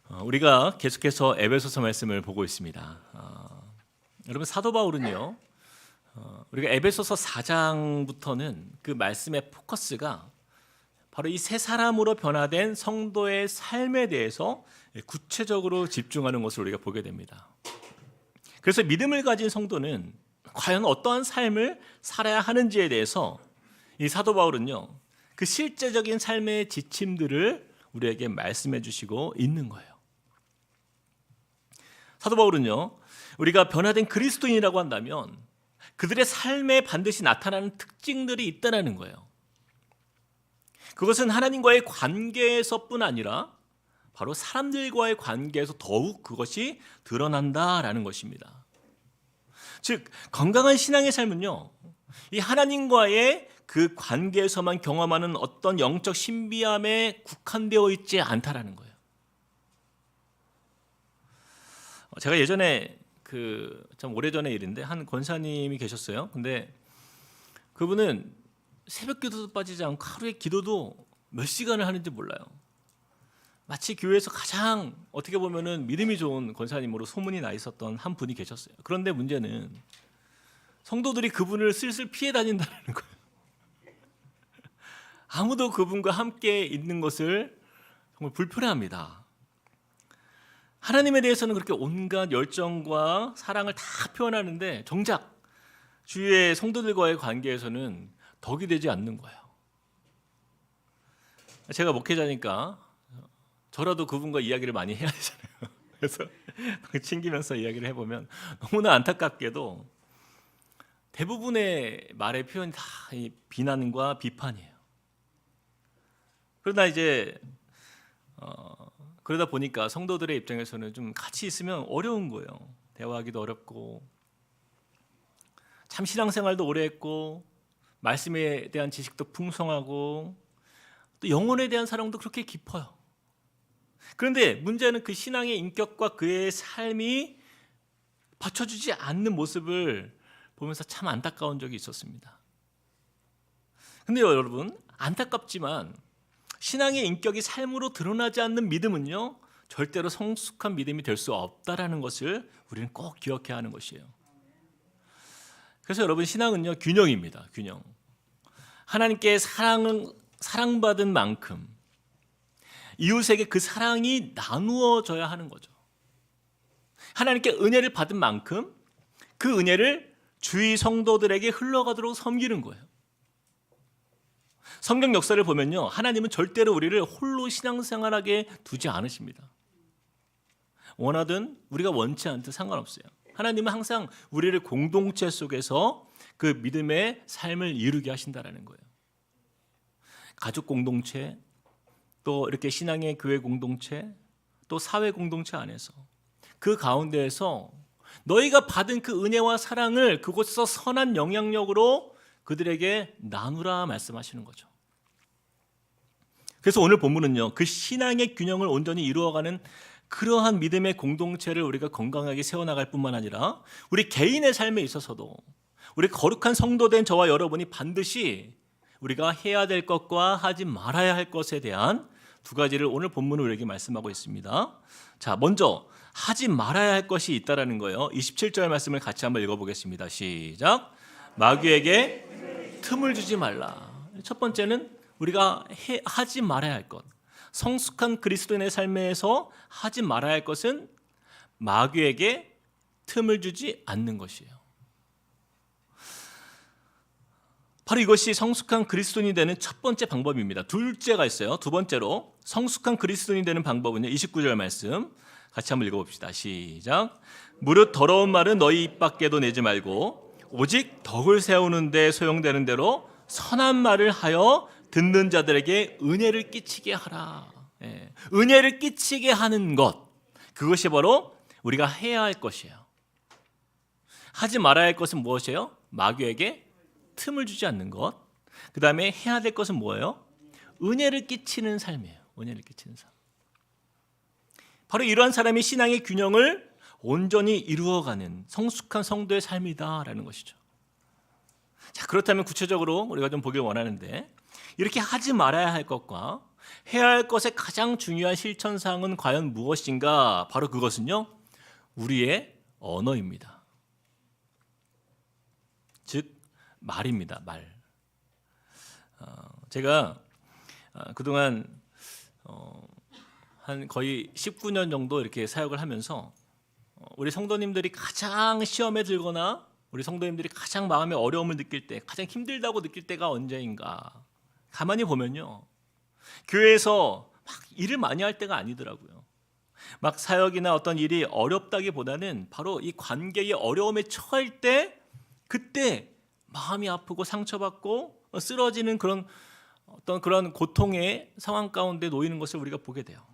우리가 계속해서 에베소서 말씀을 보고 있습니다. 여러분 사도 바울은요, 우리가 에베소서 4장부터는 그 말씀의 포커스가 바로 이 새 사람으로 변화된 성도의 삶에 대해서 구체적으로 집중하는 것을 우리가 보게 됩니다. 그래서 믿음을 가진 성도는 과연 어떠한 삶을 살아야 하는지에 대해서 이 사도 바울은요, 그 실제적인 삶의 지침들을 우리에게 말씀해 주시고 있는 거예요. 사도 바울은요, 우리가 변화된 그리스도인이라고 한다면 그들의 삶에 반드시 나타나는 특징들이 있다는 거예요. 그것은 하나님과의 관계에서뿐 아니라 바로 사람들과의 관계에서 더욱 그것이 드러난다라는 것입니다. 즉, 건강한 신앙의 삶은요, 이 하나님과의 그 관계에서만 경험하는 어떤 영적 신비함에 국한되어 있지 않다라는 거예요. 제가 예전에 참 오래전의 일인데 한 권사님이 계셨어요. 근데 그분은 새벽 기도도 빠지지 않고 하루에 기도도 몇 시간을 하는지 몰라요. 마치 교회에서 가장 어떻게 보면은 믿음이 좋은 권사님으로 소문이 나 있었던 한 분이 계셨어요. 그런데 문제는 성도들이 그분을 슬슬 피해 다닌다는 거예요. 아무도 그분과 함께 있는 것을 정말 불편해합니다. 하나님에 대해서는 그렇게 온갖 열정과 사랑을 다 표현하는데 정작 주위의 성도들과의 관계에서는 덕이 되지 않는 거예요. 제가 목회자니까 저라도 그분과 이야기를 많이 해야 되잖아요. 그래서 챙기면서 이야기를 해보면 너무나 안타깝게도 대부분의 말의 표현이 다 비난과 비판이에요. 그러다 이제 그러다 보니까 성도들의 입장에서는 좀 같이 있으면 어려운 거예요. 대화하기도 어렵고, 참 신앙생활도 오래 했고, 말씀에 대한 지식도 풍성하고, 또 영혼에 대한 사랑도 그렇게 깊어요. 그런데 문제는 그 신앙의 인격과 그의 삶이 받쳐주지 않는 모습을 보면서 참 안타까운 적이 있었습니다. 근데 여러분, 안타깝지만 신앙의 인격이 삶으로 드러나지 않는 믿음은요, 절대로 성숙한 믿음이 될 수 없다라는 것을 우리는 꼭 기억해야 하는 것이에요. 그래서 여러분, 신앙은요, 균형입니다. 균형. 하나님께 사랑받은 만큼 이웃에게 그 사랑이 나누어져야 하는 거죠. 하나님께 은혜를 받은 만큼 그 은혜를 주위 성도들에게 흘러가도록 섬기는 거예요. 성경 역사를 보면요, 하나님은 절대로 우리를 홀로 신앙생활하게 두지 않으십니다. 원하든 우리가 원치 않든 상관없어요. 하나님은 항상 우리를 공동체 속에서 그 믿음의 삶을 이루게 하신다라는 거예요. 가족 공동체, 또 이렇게 신앙의 교회 공동체, 또 사회 공동체 안에서 그 가운데에서 너희가 받은 그 은혜와 사랑을 그곳에서 선한 영향력으로 그들에게 나누라 말씀하시는 거죠. 그래서 오늘 본문은요, 그 신앙의 균형을 온전히 이루어가는 그러한 믿음의 공동체를 우리가 건강하게 세워나갈 뿐만 아니라 우리 개인의 삶에 있어서도 우리 거룩한 성도된 저와 여러분이 반드시 우리가 해야 될 것과 하지 말아야 할 것에 대한 두 가지를 오늘 본문은 우리에게 말씀하고 있습니다. 자, 먼저 하지 말아야 할 것이 있다라는 거예요. 27절 말씀을 같이 한번 읽어보겠습니다. 시작. 마귀에게 틈을 주지 말라. 첫 번째는 우리가 하지 말아야 할 것, 성숙한 그리스도인의 삶에서 하지 말아야 할 것은 마귀에게 틈을 주지 않는 것이에요. 바로 이것이 성숙한 그리스도인이 되는 첫 번째 방법입니다. 둘째가 있어요. 두 번째로 성숙한 그리스도인이 되는 방법은요, 29절 말씀 같이 한번 읽어봅시다. 시작. 무릇 더러운 말은 너희 입 밖에도 내지 말고 오직 덕을 세우는 데 소용되는 대로 선한 말을 하여 듣는 자들에게 은혜를 끼치게 하라. 은혜를 끼치게 하는 것, 그것이 바로 우리가 해야 할 것이에요. 하지 말아야 할 것은 무엇이에요? 마귀에게 틈을 주지 않는 것. 그 다음에 해야 될 것은 뭐예요? 은혜를 끼치는 삶이에요. 은혜를 끼치는 삶. 바로 이러한 사람이 신앙의 균형을 온전히 이루어가는 성숙한 성도의 삶이다라는 것이죠. 자, 그렇다면 구체적으로 우리가 좀 보길 원하는데, 이렇게 하지 말아야 할 것과 해야 할 것의 가장 중요한 실천사항은 과연 무엇인가? 바로 그것은요, 우리의 언어입니다. 즉 말입니다. 말. 제가 그동안 한 거의 19년 정도 이렇게 사역을 하면서 우리 성도님들이 가장 시험에 들거나 우리 성도님들이 가장 마음에 어려움을 느낄 때, 가장 힘들다고 느낄 때가 언제인가? 가만히 보면요, 교회에서 막 일을 많이 할 때가 아니더라고요. 막 사역이나 어떤 일이 어렵다기보다는 바로 이 관계의 어려움에 처할 때, 그때 마음이 아프고 상처받고 쓰러지는 그런 고통의 상황 가운데 놓이는 것을 우리가 보게 돼요.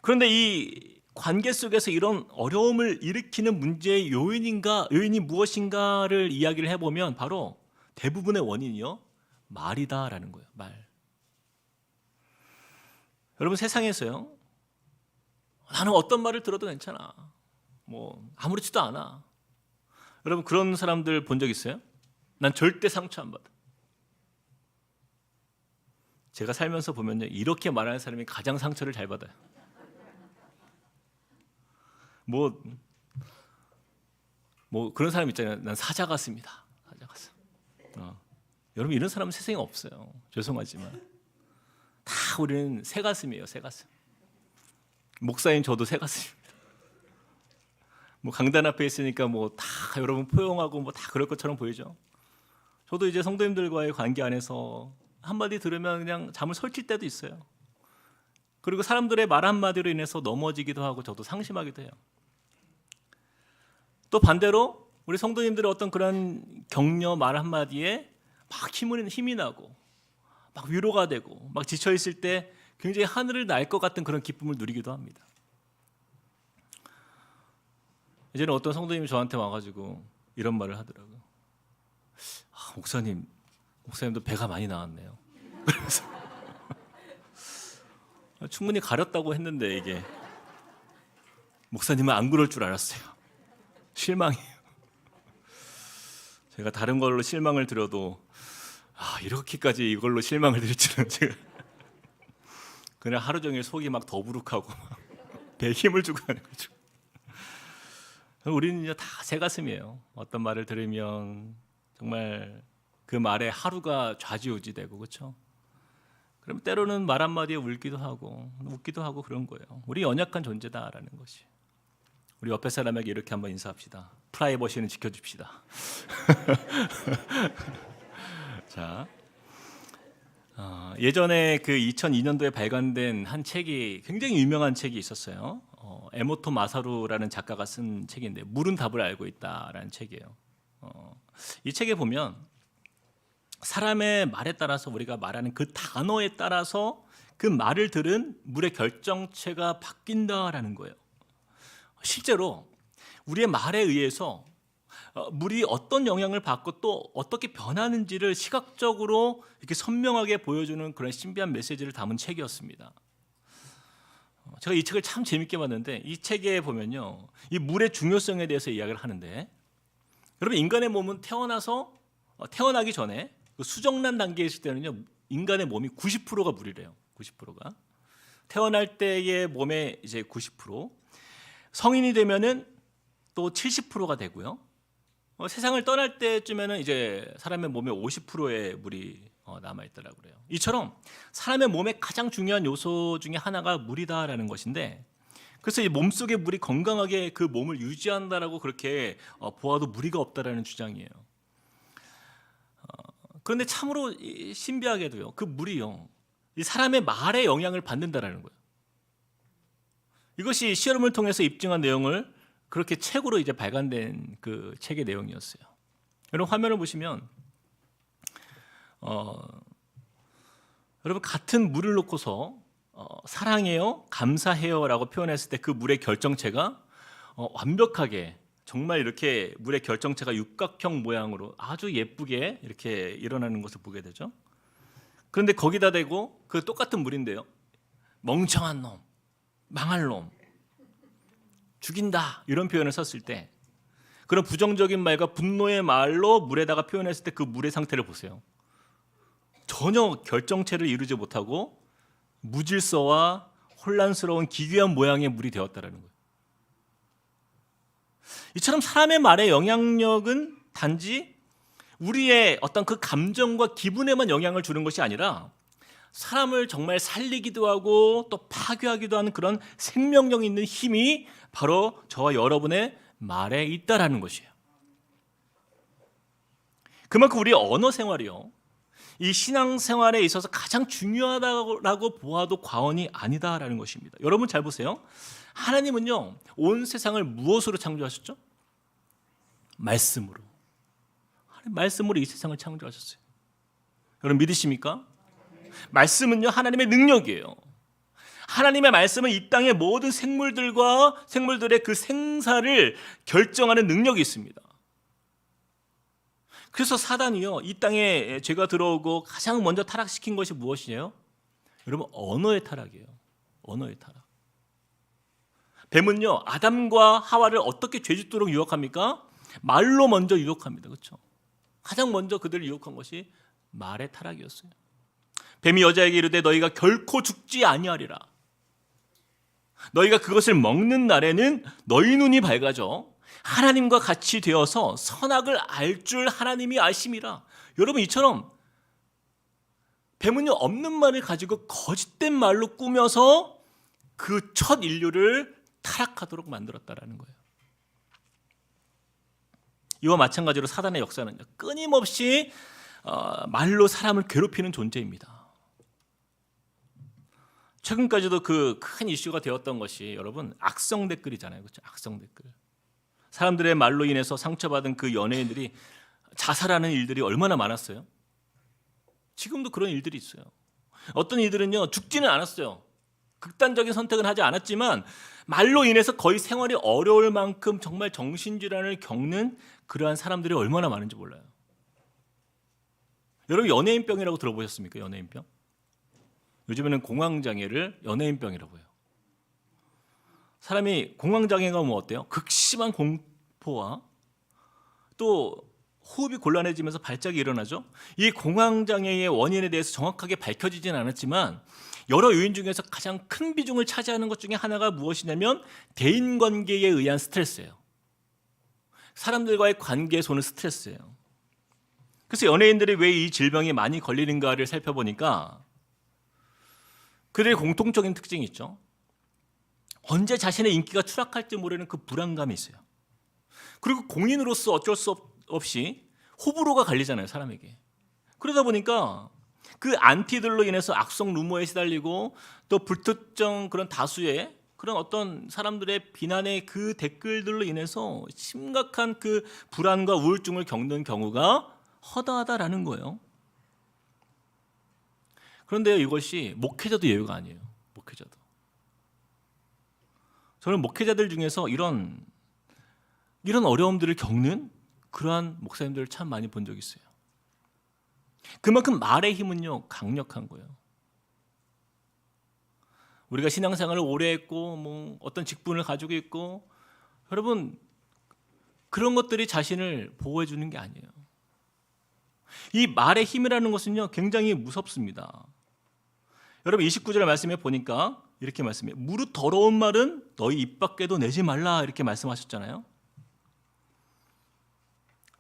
그런데 이 관계 속에서 이런 어려움을 일으키는 문제의 요인이 무엇인가를 이야기를 해보면 바로 대부분의 원인이요, 말이다라는 거예요. 말. 여러분, 세상에서요, 나는 어떤 말을 들어도 괜찮아, 아무렇지도 않아. 여러분, 그런 사람들 본 적 있어요? 난 절대 상처 안 받아. 제가 살면서 보면요, 이렇게 말하는 사람이 가장 상처를 잘 받아요. 그런 사람 있잖아요. 난 사자 같습니다. 사자 같습니다. 여러분, 이런 사람은 세상에 없어요. 죄송하지만 다 우리는 새 가슴이에요. 새 가슴. 목사인 저도 새 가슴입니다. 강단 앞에 있으니까 다 여러분 포용하고 다 그럴 것처럼 보이죠. 저도 이제 성도님들과의 관계 안에서 한마디 들으면 그냥 잠을 설칠 때도 있어요. 그리고 사람들의 말 한마디로 인해서 넘어지기도 하고 저도 상심하기도 해요. 또 반대로 우리 성도님들의 어떤 그런 격려 말 한마디에 막 힘이 나고 막 위로가 되고 막 지쳐 있을 때 굉장히 하늘을 날 것 같은 그런 기쁨을 누리기도 합니다. 이제는 어떤 성도님이 저한테 와가지고 이런 말을 하더라고요. 목사님도 배가 많이 나왔네요. 그래서 충분히 가렸다고 했는데 이게 목사님은 안 그럴 줄 알았어요. 실망이에요. 제가 다른 걸로 실망을 드려도 이렇게까지 이걸로 실망을 드릴 줄은 제가 그냥 하루 종일 속이 막 더부룩하고 배에 힘을 주고 하는 거죠. 우리는 다 새 가슴이에요. 어떤 말을 들으면 정말 그 말에 하루가 좌지우지되고, 그렇죠? 그럼 때로는 말 한마디에 울기도 하고 웃기도 하고 그런 거예요. 우리 연약한 존재다라는 것이. 우리 옆에 사람에게 이렇게 한번 인사합시다. 프라이버시는 지켜줍시다. 자, 예전에 그 2002년도에 발간된 한 책이, 굉장히 유명한 책이 있었어요. 에모토 마사루라는 작가가 쓴 책인데, 물은 답을 알고 있다라는 책이에요. 이 책에 보면 사람의 말에 따라서, 우리가 말하는 그 단어에 따라서 그 말을 들은 물의 결정체가 바뀐다라는 거예요. 실제로 우리의 말에 의해서 물이 어떤 영향을 받고 또 어떻게 변하는지를 시각적으로 이렇게 선명하게 보여주는 그런 신비한 메시지를 담은 책이었습니다. 제가 이 책을 참 재밌게 봤는데, 이 책에 보면요, 이 물의 중요성에 대해서 이야기를 하는데, 여러분, 인간의 몸은 태어나기 전에 그 수정란 단계에 있을 때는요, 인간의 몸이 90%가 물이래요. 90%가 태어날 때의 몸의 이제 90%, 성인이 되면은 또 70%가 되고요. 세상을 떠날 때쯤에는 이제 사람의 몸에 50%의 물이 남아 있더라고요. 그래요. 이처럼 사람의 몸의 가장 중요한 요소 중에 하나가 물이다라는 것인데, 그래서 이 몸속의 물이 건강하게 그 몸을 유지한다라고 그렇게 보아도 무리가 없다라는 주장이에요. 그런데 참으로 신비하게도요, 그 물이요, 이 사람의 말에 영향을 받는다라는 거예요. 이것이 실험을 통해서 입증한 내용을 그렇게 책으로 이제 발간된 그 책의 내용이었어요. 여러분, 화면을 보시면 여러분, 같은 물을 놓고서 사랑해요, 감사해요라고 표현했을 때 그 물의 결정체가 완벽하게, 정말 이렇게 물의 결정체가 육각형 모양으로 아주 예쁘게 이렇게 일어나는 것을 보게 되죠. 그런데 거기다 대고 그 똑같은 물인데요, 멍청한 놈, 망할 놈, 죽인다, 이런 표현을 썼을 때, 그런 부정적인 말과 분노의 말로 물에다가 표현했을 때 그 물의 상태를 보세요. 전혀 결정체를 이루지 못하고 무질서와 혼란스러운 기괴한 모양의 물이 되었다라는 거예요. 이처럼 사람의 말의 영향력은 단지 우리의 어떤 그 감정과 기분에만 영향을 주는 것이 아니라 사람을 정말 살리기도 하고 또 파괴하기도 하는 그런 생명력 있는 힘이 바로 저와 여러분의 말에 있다라는 것이에요. 그만큼 우리의 언어 생활이요, 이 신앙생활에 있어서 가장 중요하다고 보아도 과언이 아니다라는 것입니다. 여러분 잘 보세요. 하나님은요, 온 세상을 무엇으로 창조하셨죠? 말씀으로. 말씀으로 이 세상을 창조하셨어요. 여러분 믿으십니까? 말씀은요, 하나님의 능력이에요. 하나님의 말씀은 이 땅의 모든 생물들의 그 생사를 결정하는 능력이 있습니다. 그래서 사단이요, 이 땅에 죄가 들어오고 가장 먼저 타락시킨 것이 무엇이에요? 여러분, 언어의 타락이에요. 언어의 타락. 뱀은요, 아담과 하와를 어떻게 죄짓도록 유혹합니까? 말로 먼저 유혹합니다. 그렇죠? 가장 먼저 그들을 유혹한 것이 말의 타락이었어요. 뱀이 여자에게 이르되 너희가 결코 죽지 아니하리라. 너희가 그것을 먹는 날에는 너희 눈이 밝아져 하나님과 같이 되어서 선악을 알 줄 하나님이 아심이라. 여러분, 이처럼 뱀은요, 없는 말을 가지고 거짓된 말로 꾸며서 그 첫 인류를 타락하도록 만들었다라는 거예요. 이와 마찬가지로 사단의 역사는요, 끊임없이 말로 사람을 괴롭히는 존재입니다. 최근까지도 그 큰 이슈가 되었던 것이 여러분 악성 댓글이잖아요. 그렇죠? 악성 댓글. 사람들의 말로 인해서 상처받은 그 연예인들이 자살하는 일들이 얼마나 많았어요. 지금도 그런 일들이 있어요. 어떤 이들은요, 죽지는 않았어요. 극단적인 선택은 하지 않았지만 말로 인해서 거의 생활이 어려울 만큼 정말 정신질환을 겪는 그러한 사람들이 얼마나 많은지 몰라요. 여러분, 연예인병이라고 들어보셨습니까? 연예인병? 요즘에는 공황장애를 연예인병이라고 해요. 사람이 공황장애가 뭐 어때요? 극심한 공포와 또 호흡이 곤란해지면서 발작이 일어나죠. 이 공황장애의 원인에 대해서 정확하게 밝혀지진 않았지만 여러 요인 중에서 가장 큰 비중을 차지하는 것 중에 하나가 무엇이냐면 대인관계에 의한 스트레스예요. 사람들과의 관계에서 오는 스트레스예요. 그래서 연예인들이 왜 이 질병에 많이 걸리는가를 살펴보니까 그들의 공통적인 특징이 있죠. 언제 자신의 인기가 추락할지 모르는 그 불안감이 있어요. 그리고 공인으로서 어쩔 수 없이 호불호가 갈리잖아요, 사람에게. 그러다 보니까 그 안티들로 인해서 악성 루머에 시달리고 또 불특정 그런 다수의 그런 어떤 사람들의 비난의 그 댓글들로 인해서 심각한 그 불안과 우울증을 겪는 경우가 허다하다라는 거예요. 그런데 이것이 목회자도 예외가 아니에요. 목회자도. 저는 목회자들 중에서 이런 어려움들을 겪는 그러한 목사님들을 참 많이 본 적이 있어요. 그만큼 말의 힘은요, 강력한 거예요. 우리가 신앙생활을 오래 했고 뭐 어떤 직분을 가지고 있고 여러분 그런 것들이 자신을 보호해 주는 게 아니에요. 이 말의 힘이라는 것은요, 굉장히 무섭습니다. 여러분 29절 말씀에 보니까 이렇게 말씀해요. 무릇 더러운 말은 너희 입 밖에도 내지 말라 이렇게 말씀하셨잖아요.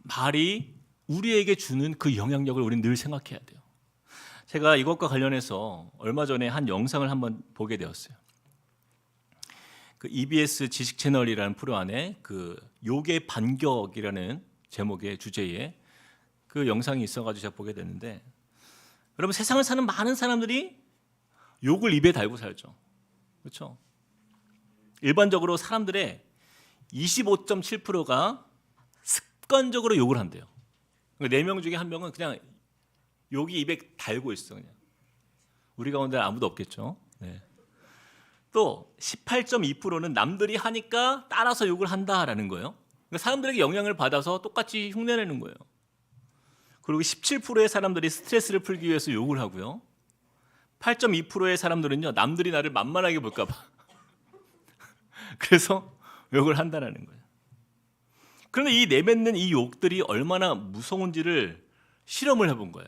말이 우리에게 주는 그 영향력을 우리는 늘 생각해야 돼요. 제가 이것과 관련해서 얼마 전에 한 영상을 한번 보게 되었어요. 그 EBS 지식 채널이라는 프로 안에 그 욕의 반격이라는 제목의 주제에 그 영상이 있어가지고 제가 보게 됐는데, 여러분 세상을 사는 많은 사람들이 욕을 입에 달고 살죠. 그렇죠? 일반적으로 사람들의 25.7%가 습관적으로 욕을 한대요. 4명 중에 1명은 그냥 욕이 입에 달고 있어. 그냥. 우리 가운데 아무도 없겠죠. 네. 또 18.2%는 남들이 하니까 따라서 욕을 한다라는 거예요. 그러니까 사람들에게 영향을 받아서 똑같이 흉내내는 거예요. 그리고 17%의 사람들이 스트레스를 풀기 위해서 욕을 하고요. 8.2%의 사람들은요, 남들이 나를 만만하게 볼까 봐 그래서 욕을 한다는 거예요. 그런데 이 내뱉는 이 욕들이 얼마나 무서운지를 실험을 해본 거예요.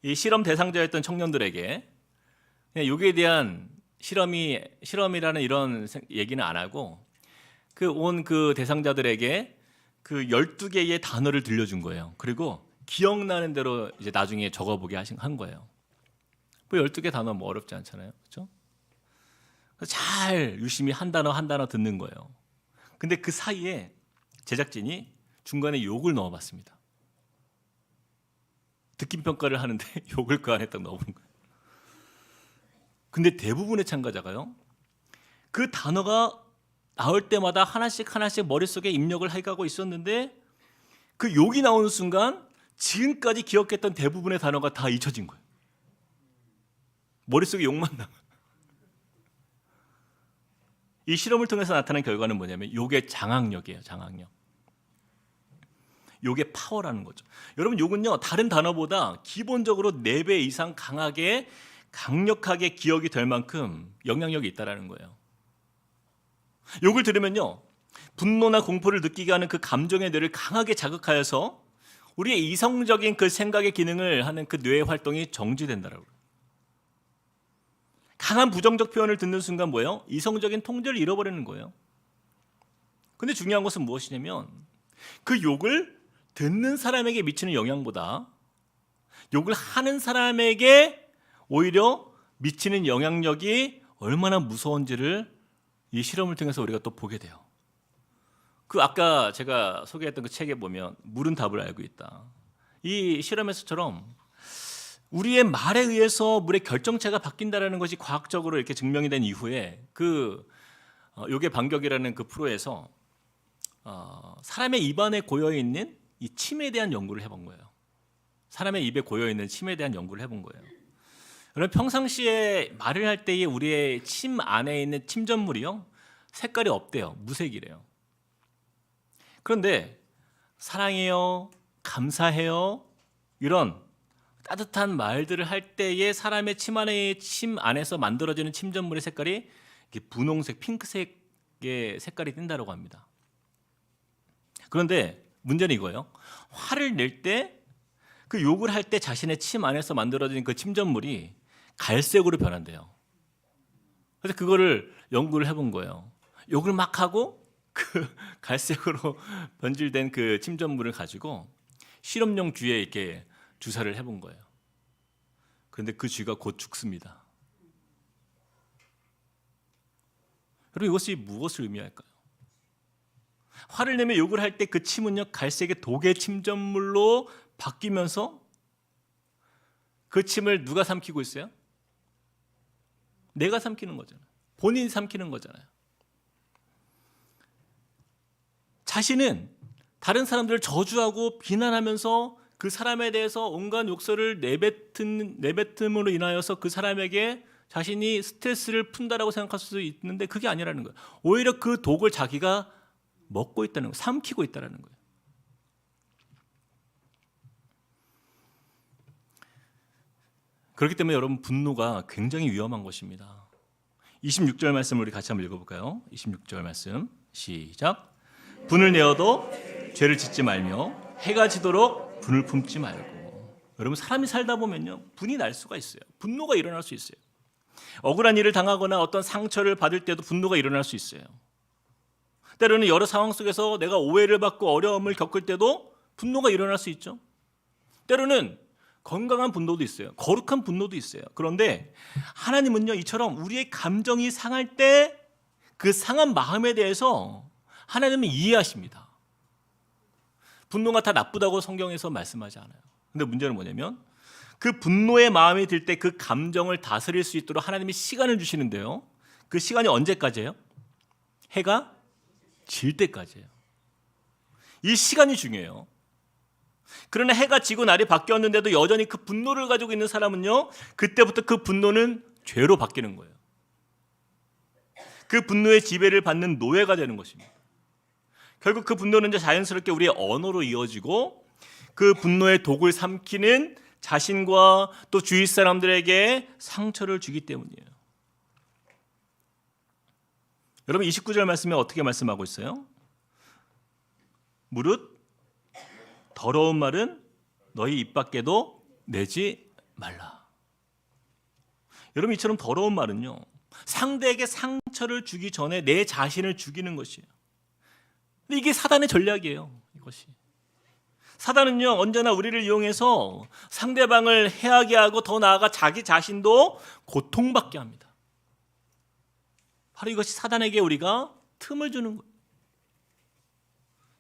이 실험 대상자였던 청년들에게 여기에 대한 실험이라는 이런 얘기는 안 하고 그 대상자들에게 그 12개의 단어를 들려준 거예요. 그리고 기억나는 대로 이제 나중에 적어보게 한 거예요. 뭐 12개 단어 뭐 어렵지 않잖아요. 그렇죠? 잘 유심히 한 단어 한 단어 듣는 거예요. 근데 그 사이에 제작진이 중간에 욕을 넣어봤습니다. 듣기 평가를 하는데 욕을 그 안에 딱 넣어본 거예요. 근데 대부분의 참가자가요, 그 단어가 나올 때마다 하나씩 머릿속에 입력을 해가고 있었는데 그 욕이 나오는 순간 지금까지 기억했던 대부분의 단어가 다 잊혀진 거예요. 머릿속에 욕만 남아. 이 실험을 통해서 나타난 결과는 뭐냐면 욕의 장악력이에요. 장악력. 욕의 파워라는 거죠. 여러분, 욕은요 다른 단어보다 기본적으로 4배 이상 강력하게 기억이 될 만큼 영향력이 있다는 거예요. 욕을 들으면요 분노나 공포를 느끼게 하는 그 감정의 뇌를 강하게 자극하여서 우리의 이성적인 그 생각의 기능을 하는 그 뇌의 활동이 정지된다라고. 강한 부정적 표현을 듣는 순간 뭐예요? 이성적인 통제를 잃어버리는 거예요. 근데 중요한 것은 무엇이냐면 그 욕을 듣는 사람에게 미치는 영향보다 욕을 하는 사람에게 오히려 미치는 영향력이 얼마나 무서운지를 이 실험을 통해서 우리가 또 보게 돼요. 그 아까 제가 소개했던 그 책에 보면 물은 답을 알고 있다. 이 실험에서처럼 우리의 말에 의해서 물의 결정체가 바뀐다라는 것이 과학적으로 이렇게 증명이 된 이후에 요게 반격이라는 그 프로에서 사람의 입안에 고여 있는 이 침에 대한 연구를 해본 거예요. 사람의 입에 고여 있는 침에 대한 연구를 해본 거예요. 여러분, 평상시에 말을 할 때에 우리의 침 안에 있는 침전물이요 색깔이 없대요. 무색이래요. 그런데 사랑해요, 감사해요 이런 따뜻한 말들을 할 때에 사람의 침 안에서 만들어지는 침전물의 색깔이 분홍색, 핑크색의 색깔이 띈다고 합니다. 그런데 문제는 이거예요. 화를 낼 때 그 욕을 할 때 자신의 침 안에서 만들어진 그 침전물이 갈색으로 변한대요. 그래서 그거를 연구를 해본 거예요. 욕을 막 하고 그 갈색으로 변질된 그 침전물을 가지고 실험용 쥐에 이렇게 주사를 해본 거예요. 그런데 그 쥐가 곧 죽습니다. 여러분, 이것이 무엇을 의미할까요? 화를 내며 욕을 할 때 그 침은요 갈색의 독의 침전물로 바뀌면서 그 침을 누가 삼키고 있어요? 내가 삼키는 거잖아요. 본인이 삼키는 거잖아요. 자신은 다른 사람들을 저주하고 비난하면서 그 사람에 대해서 온갖 욕설을 내뱉음으로 인하여서 그 사람에게 자신이 스트레스를 푼다라고 생각할 수도 있는데 그게 아니라는 거예요. 오히려 그 독을 자기가 먹고 있다는 거예요. 삼키고 있다는 거예요. 그렇기 때문에 여러분, 분노가 굉장히 위험한 것입니다. 26절 말씀을 우리 같이 한번 읽어볼까요? 26절 말씀 시작. 분을 내어도 죄를 짓지 말며 해가 지도록 분을 품지 말고. 여러분, 사람이 살다 보면요 분이 날 수가 있어요. 분노가 일어날 수 있어요. 억울한 일을 당하거나 어떤 상처를 받을 때도 분노가 일어날 수 있어요. 때로는 여러 상황 속에서 내가 오해를 받고 어려움을 겪을 때도 분노가 일어날 수 있죠. 때로는 건강한 분노도 있어요. 거룩한 분노도 있어요. 그런데 하나님은요 이처럼 우리의 감정이 상할 때 그 상한 마음에 대해서 하나님은 이해하십니다. 분노가 다 나쁘다고 성경에서 말씀하지 않아요. 근데 문제는 뭐냐면 그 분노의 마음이 들 때 그 감정을 다스릴 수 있도록 하나님이 시간을 주시는데요. 그 시간이 언제까지예요? 해가 질 때까지예요. 이 시간이 중요해요. 그러나 해가 지고 날이 바뀌었는데도 여전히 그 분노를 가지고 있는 사람은요 그때부터 그 분노는 죄로 바뀌는 거예요. 그 분노의 지배를 받는 노예가 되는 것입니다. 결국 그 분노는 이제 자연스럽게 우리의 언어로 이어지고 그 분노의 독을 삼키는 자신과 또 주위 사람들에게 상처를 주기 때문이에요. 여러분, 29절 말씀에 어떻게 말씀하고 있어요? 무릇 더러운 말은 너희 입 밖에도 내지 말라. 여러분, 이처럼 더러운 말은요, 상대에게 상처를 주기 전에 내 자신을 죽이는 것이에요. 근데 이게 사단의 전략이에요. 이것이 사단은요, 언제나 우리를 이용해서 상대방을 해하게 하고 더 나아가 자기 자신도 고통받게 합니다. 바로 이것이 사단에게 우리가 틈을 주는 거예요.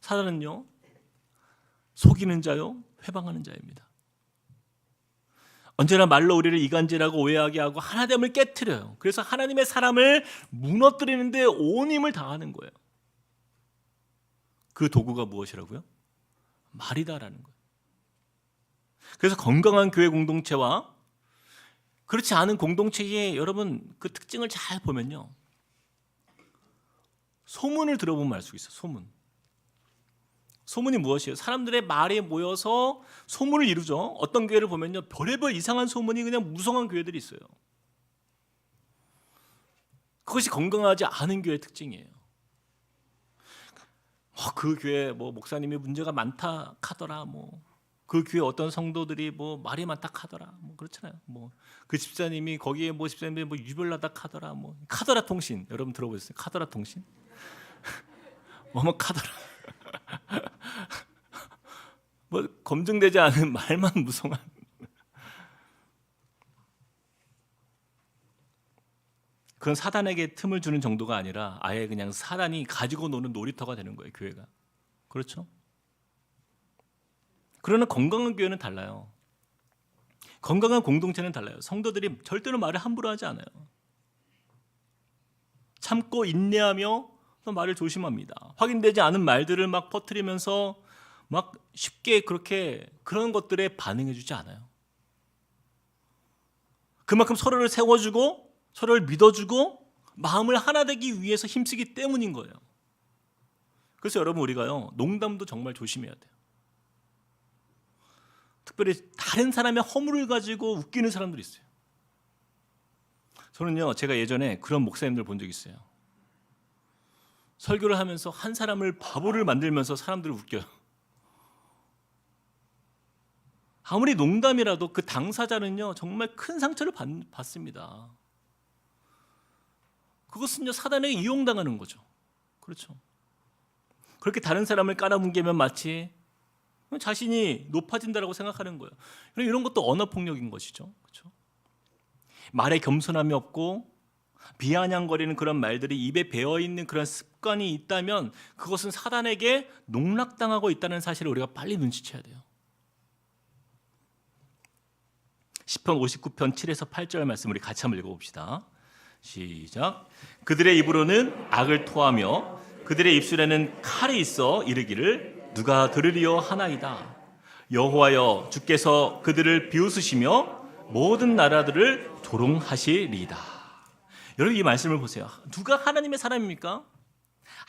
사단은요, 속이는 자요, 회방하는 자입니다. 언제나 말로 우리를 이간질하고 오해하게 하고 하나됨을 깨트려요. 그래서 하나님의 사람을 무너뜨리는데 온 힘을 다하는 거예요. 그 도구가 무엇이라고요? 말이다라는 거예요. 그래서 건강한 교회 공동체와 그렇지 않은 공동체의 여러분 그 특징을 잘 보면요, 소문을 들어보면 알 수 있어요. 소문이 무엇이에요? 사람들의 말에 모여서 소문을 이루죠. 어떤 교회를 보면요, 별의별 이상한 소문이 그냥 무성한 교회들이 있어요. 그것이 건강하지 않은 교회의 특징이에요. 그 교회 목사님이 문제가 많다 하더라. 그 교회 어떤 성도들이 말이 많다 하더라. 그렇잖아요. 그 집사님이 거기에 집사님이 유별나다 하더라. 카더라 통신 여러분 들어보셨어요? 카더라 통신? 카더라. 검증되지 않은 말만 무성한. 그건 사단에게 틈을 주는 정도가 아니라 아예 그냥 사단이 가지고 노는 놀이터가 되는 거예요, 교회가. 그렇죠? 그러나 건강한 교회는 달라요. 건강한 공동체는 달라요. 성도들이 절대로 말을 함부로 하지 않아요. 참고 인내하며 또 말을 조심합니다. 확인되지 않은 말들을 막 퍼뜨리면서 막 쉽게 그런 것들에 반응해 주지 않아요. 그만큼 서로를 세워주고 서로를 믿어주고 마음을 하나 되기 위해서 힘쓰기 때문인 거예요. 그래서 여러분, 우리가요, 농담도 정말 조심해야 돼요. 특별히 다른 사람의 허물을 가지고 웃기는 사람들이 있어요. 저는요, 제가 예전에 그런 목사님들 본 적 있어요. 설교를 하면서 한 사람을 바보를 만들면서 사람들을 웃겨요. 아무리 농담이라도 그 당사자는요, 정말 큰 상처를 받습니다. 그것은요, 사단에게 이용당하는 거죠. 그렇죠. 그렇게 다른 사람을 깔아뭉개면 마치 자신이 높아진다라고 생각하는 거예요. 이런 것도 언어폭력인 것이죠. 그렇죠? 말에 겸손함이 없고 비아냥거리는 그런 말들이 입에 배어있는 그런 습관이 있다면 그것은 사단에게 농락당하고 있다는 사실을 우리가 빨리 눈치채야 돼요. 시편 59편 7에서 8절 말씀 우리 같이 한번 읽어봅시다. 시작. 그들의 입으로는 악을 토하며 그들의 입술에는 칼이 있어 이르기를 누가 들으리요 하나이다. 여호와여, 주께서 그들을 비웃으시며 모든 나라들을 조롱하시리이다. 여러분, 이 말씀을 보세요. 누가 하나님의 사람입니까?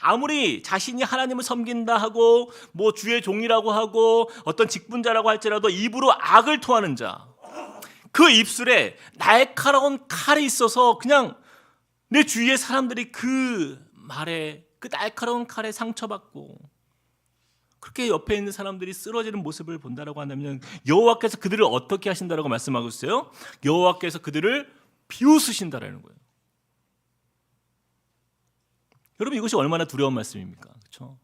아무리 자신이 하나님을 섬긴다 하고 주의 종이라고 하고 어떤 직분자라고 할지라도 입으로 악을 토하는 자, 그 입술에 날카로운 칼이 있어서 그냥 내 주위의 사람들이 그 말에, 그 날카로운 칼에 상처받고 그렇게 옆에 있는 사람들이 쓰러지는 모습을 본다라고 한다면 여호와께서 그들을 어떻게 하신다라고 말씀하고 있어요? 여호와께서 그들을 비웃으신다라는 거예요. 여러분, 이것이 얼마나 두려운 말씀입니까? 그렇죠?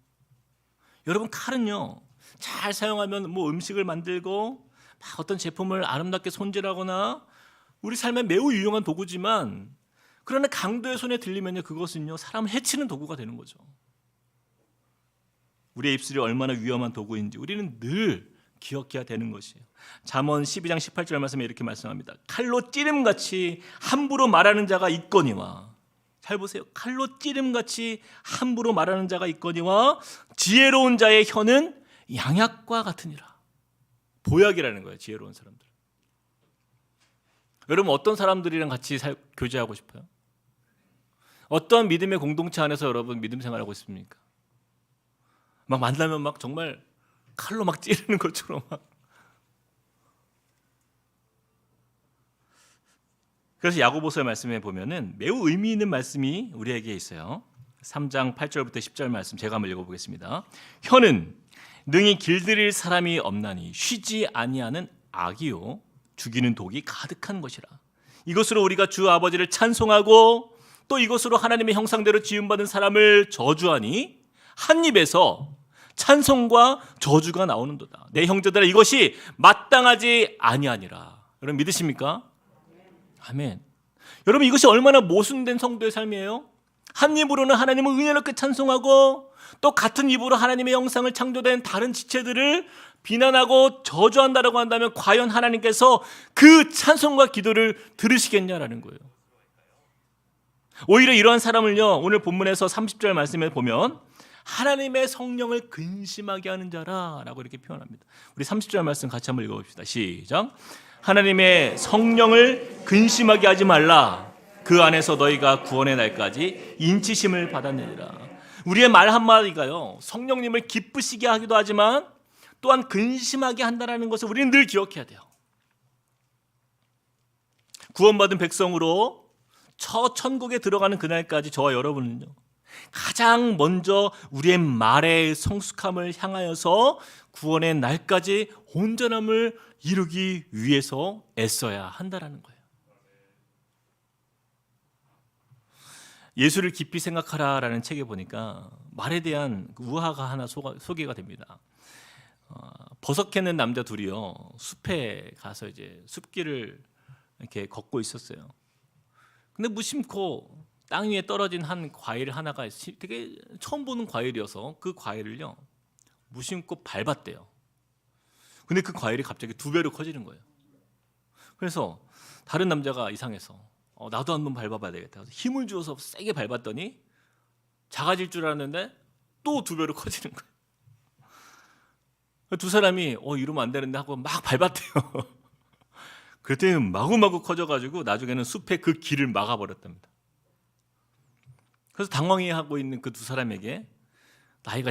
여러분, 칼은요, 잘 사용하면 음식을 만들고 어떤 제품을 아름답게 손질하거나 우리 삶에 매우 유용한 도구지만, 그러나 강도의 손에 들리면요, 그것은요, 사람을 해치는 도구가 되는 거죠. 우리의 입술이 얼마나 위험한 도구인지 우리는 늘 기억해야 되는 것이에요. 잠언 12장 18절 말씀에 이렇게 말씀합니다. 칼로 찌름같이 함부로 말하는 자가 있거니와, 잘 보세요. 칼로 찌름같이 함부로 말하는 자가 있거니와 지혜로운 자의 혀는 양약과 같으니라. 보약이라는 거예요, 지혜로운 사람들. 여러분, 어떤 사람들이랑 같이 교제하고 싶어요? 어떤 믿음의 공동체 안에서 여러분 믿음 생활하고 있습니까? 막 만나면 정말 칼로 찌르는 것처럼 그래서 야고보서의 말씀에 보면은 매우 의미 있는 말씀이 우리에게 있어요. 3장 8절부터 10절 말씀 제가 한번 읽어보겠습니다. 혀는 능히 길들일 사람이 없나니 쉬지 아니하는 악이요 죽이는 독이 가득한 것이라. 이것으로 우리가 주 아버지를 찬송하고 또 이것으로 하나님의 형상대로 지음받은 사람을 저주하니 한 입에서 찬송과 저주가 나오는도다. 내 형제들아 이것이 마땅하지 아니하니라. 여러분 믿으십니까? 아멘. 여러분 이것이 얼마나 모순된 성도의 삶이에요? 한 입으로는 하나님을 은혜롭게 찬송하고 또 같은 입으로 하나님의 형상을 창조된 다른 지체들을 비난하고 저주한다라고 한다면 과연 하나님께서 그 찬송과 기도를 들으시겠냐라는 거예요. 오히려 이러한 사람을요, 오늘 본문에서 30절 말씀에 보면 하나님의 성령을 근심하게 하는 자라라고 이렇게 표현합니다. 우리 30절 말씀 같이 한번 읽어봅시다. 시작. 하나님의 성령을 근심하게 하지 말라. 그 안에서 너희가 구원의 날까지 인치심을 받았느니라. 우리의 말 한마디가요, 성령님을 기쁘시게 하기도 하지만 또한 근심하게 한다는 것을 우리는 늘 기억해야 돼요. 구원받은 백성으로 저 천국에 들어가는 그날까지 저와 여러분은요, 가장 먼저 우리의 말의 성숙함을 향하여서 구원의 날까지 온전함을 이루기 위해서 애써야 한다는 거예요. 예수를 깊이 생각하라라는 책에 보니까 말에 대한 우화가 하나 소개가 됩니다. 버섯 캐는 남자 둘이요, 숲에 가서 이제 숲길을 이렇게 걷고 있었어요. 근데 무심코 땅 위에 떨어진 한 과일 하나가 되게 처음 보는 과일이어서 그 과일을요 무심코 밟았대요. 근데 그 과일이 갑자기 2배로 커지는 거예요. 그래서 다른 남자가 이상해서 나도 한번 밟아봐야 되겠다. 그래서 힘을 주어서 세게 밟았더니 작아질 줄 알았는데 또 2배로 커지는 거예요. 두 사람이 이러면 안 되는데 하고 막 밟았대요. 그랬더니 마구마구 커져가지고 나중에는 숲에 그 길을 막아버렸답니다. 그래서 당황해하고 있는 그 두 사람에게 나이가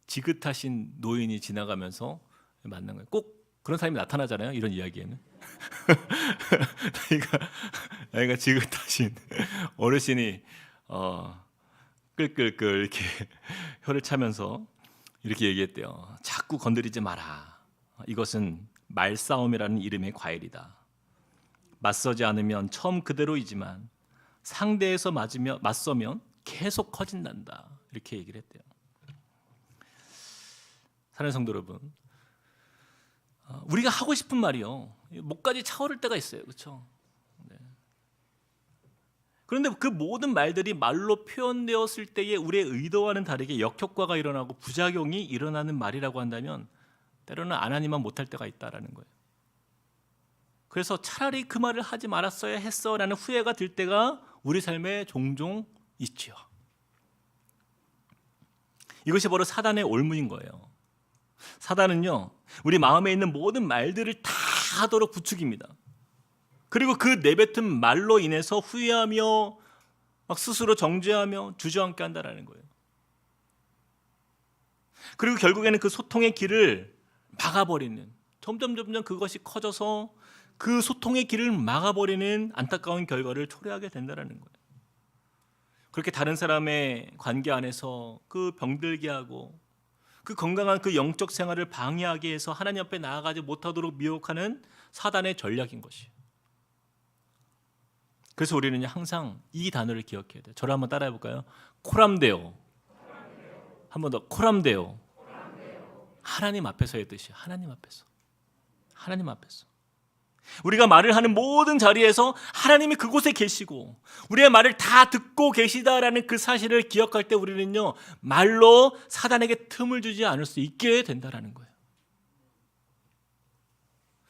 지긋하신 노인이 지나가면서 만난 거예요. 꼭 그런 사람이 나타나잖아요, 이런 이야기에는. 나이가 지긋하신 어르신이 끌끌끌 이렇게 혀를 차면서 이렇게 얘기했대요. 자꾸 건드리지 마라. 이것은 말싸움이라는 이름의 과일이다. 맞서지 않으면 처음 그대로이지만 상대에서 맞서면 계속 커진단다. 이렇게 얘기를 했대요. 사랑하는 성도 여러분, 우리가 하고 싶은 말이요, 목까지 차오를 때가 있어요. 그렇죠? 네. 그런데 그 모든 말들이 말로 표현되었을 때에 우리의 의도와는 다르게 역효과가 일어나고 부작용이 일어나는 말이라고 한다면 때로는 안 하니만 못할 때가 있다라는 거예요. 그래서 차라리 그 말을 하지 말았어야 했어라는 후회가 들 때가 우리 삶에 종종 있지요. 이것이 바로 사단의 올무인 거예요. 사단은요, 우리 마음에 있는 모든 말들을 다 하도록 부추깁니다. 그리고 그 내뱉은 말로 인해서 후회하며 막 스스로 정죄하며 주저앉게 한다는 거예요. 그리고 결국에는 그 소통의 길을 막아버리는, 점점 그것이 커져서 그 소통의 길을 막아버리는 안타까운 결과를 초래하게 된다는 거예요. 그렇게 다른 사람의 관계 안에서 그 병들게 하고 그 건강한 그 영적 생활을 방해하게 해서 하나님 앞에 나아가지 못하도록 미혹하는 사단의 전략인 것이에요. 그래서 우리는 항상 이 단어를 기억해야 돼요. 저를 한번 따라해 볼까요? 코람데오. 한 번 더, 코람데오. 하나님 앞에서의 뜻이에요. 하나님 앞에서. 하나님 앞에서. 우리가 말을 하는 모든 자리에서 하나님이 그곳에 계시고 우리의 말을 다 듣고 계시다라는 그 사실을 기억할 때 우리는요, 말로 사단에게 틈을 주지 않을 수 있게 된다라는 거예요.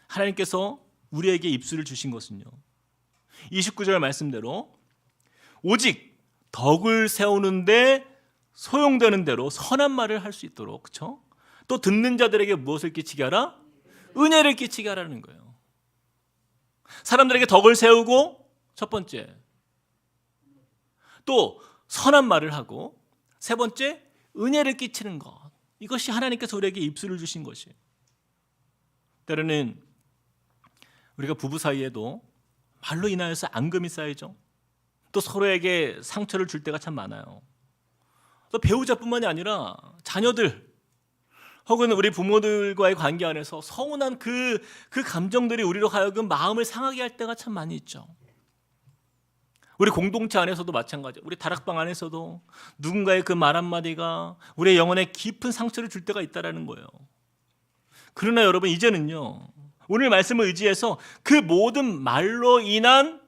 하나님께서 우리에게 입술을 주신 것은요, 29절 말씀대로 오직 덕을 세우는데 소용되는 대로 선한 말을 할 수 있도록, 그렇죠? 또 듣는 자들에게 무엇을 끼치게 하라? 은혜를 끼치게 하라는 거예요. 사람들에게 덕을 세우고, 첫 번째 또 선한 말을 하고, 세 번째 은혜를 끼치는 것. 이것이 하나님께서 우리에게 입술을 주신 것이에요. 때로는 우리가 부부 사이에도 말로 인하여서 앙금이 쌓이죠. 또 서로에게 상처를 줄 때가 참 많아요. 또 배우자뿐만이 아니라 자녀들 혹은 우리 부모들과의 관계 안에서 서운한 그 감정들이 우리로 하여금 마음을 상하게 할 때가 참 많이 있죠. 우리 공동체 안에서도 마찬가지예요. 우리 다락방 안에서도 누군가의 그 말 한마디가 우리의 영혼에 깊은 상처를 줄 때가 있다는 거예요. 그러나 여러분, 이제는요, 오늘 말씀을 의지해서 그 모든 말로 인한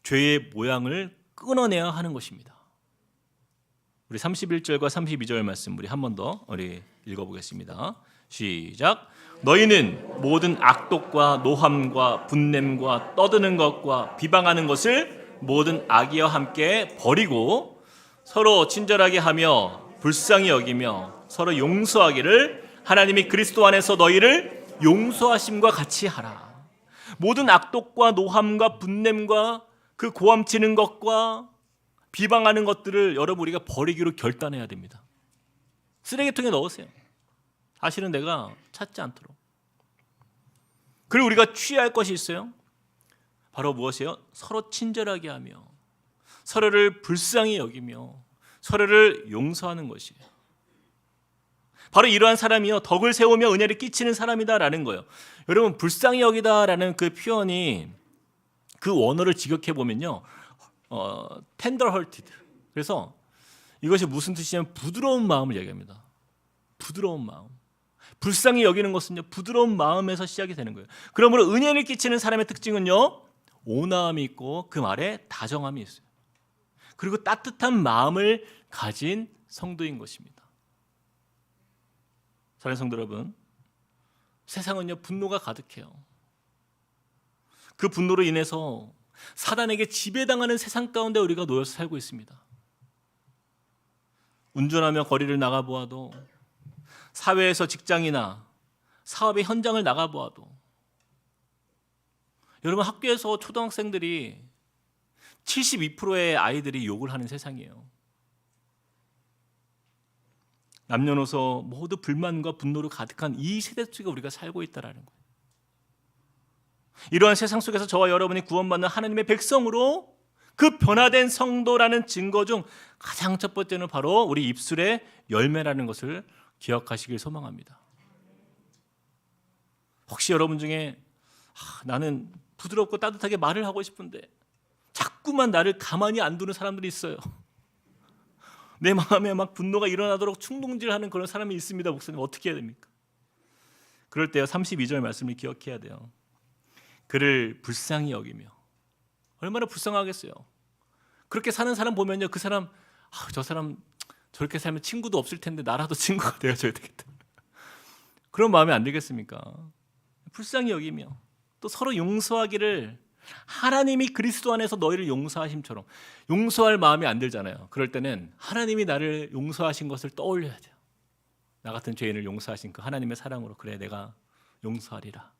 죄의 모양을 끊어내야 하는 것입니다. 우리 31절과 32절 말씀 우리 한 번 더 우리 읽어보겠습니다. 시작. 너희는 모든 악독과 노함과 분냄과 떠드는 것과 비방하는 것을 모든 악이와 함께 버리고 서로 친절하게 하며 불쌍히 여기며 서로 용서하기를 하나님이 그리스도 안에서 너희를 용서하심과 같이 하라. 모든 악독과 노함과 분냄과 그 고함치는 것과 비방하는 것들을 여러분 우리가 버리기로 결단해야 됩니다. 쓰레기통에 넣으세요. 다시는 내가 찾지 않도록. 그리고 우리가 취할 것이 있어요. 바로 무엇이에요? 서로 친절하게 하며 서로를 불쌍히 여기며 서로를 용서하는 것이에요. 바로 이러한 사람이요, 덕을 세우며 은혜를 끼치는 사람이다라는 거예요. 여러분, 불쌍히 여기다라는 그 표현이 그 원어를 직역해 보면요, tender-hearted. 그래서 이것이 무슨 뜻이냐면 부드러운 마음을 얘기합니다. 부드러운 마음. 불쌍히 여기는 것은요, 부드러운 마음에서 시작이 되는 거예요. 그러므로 은혜를 끼치는 사람의 특징은요, 온화함이 있고 그 말에 다정함이 있어요. 그리고 따뜻한 마음을 가진 성도인 것입니다. 사랑하는 성도 여러분, 세상은요, 분노가 가득해요. 그 분노로 인해서 사단에게 지배당하는 세상 가운데 우리가 놓여서 살고 있습니다. 운전하며 거리를 나가보아도, 사회에서 직장이나 사업의 현장을 나가보아도, 여러분, 학교에서 초등학생들이 72%의 아이들이 욕을 하는 세상이에요. 남녀노소 모두 불만과 분노로 가득한 이 세대 속에 우리가 살고 있다는 거예요. 이러한 세상 속에서 저와 여러분이 구원받는 하나님의 백성으로 그 변화된 성도라는 증거 중 가장 첫 번째는 바로 우리 입술의 열매라는 것을 기억하시길 소망합니다. 혹시 여러분 중에 나는 부드럽고 따뜻하게 말을 하고 싶은데 자꾸만 나를 가만히 안 두는 사람들이 있어요. 내 마음에 막 분노가 일어나도록 충동질하는 그런 사람이 있습니다. 목사님, 어떻게 해야 됩니까? 그럴 때요, 32절 말씀을 기억해야 돼요. 그를 불쌍히 여기며. 얼마나 불쌍하겠어요. 그렇게 사는 사람 보면요, 그 사람, 저 사람 저렇게 살면 친구도 없을 텐데 나라도 친구가 되어줘야 되겠다. 그런 마음이 안 들겠습니까? 불쌍히 여기며 또 서로 용서하기를 하나님이 그리스도 안에서 너희를 용서하심처럼. 용서할 마음이 안 들잖아요. 그럴 때는 하나님이 나를 용서하신 것을 떠올려야 돼요. 나 같은 죄인을 용서하신 그 하나님의 사랑으로, 그래, 내가 용서하리라.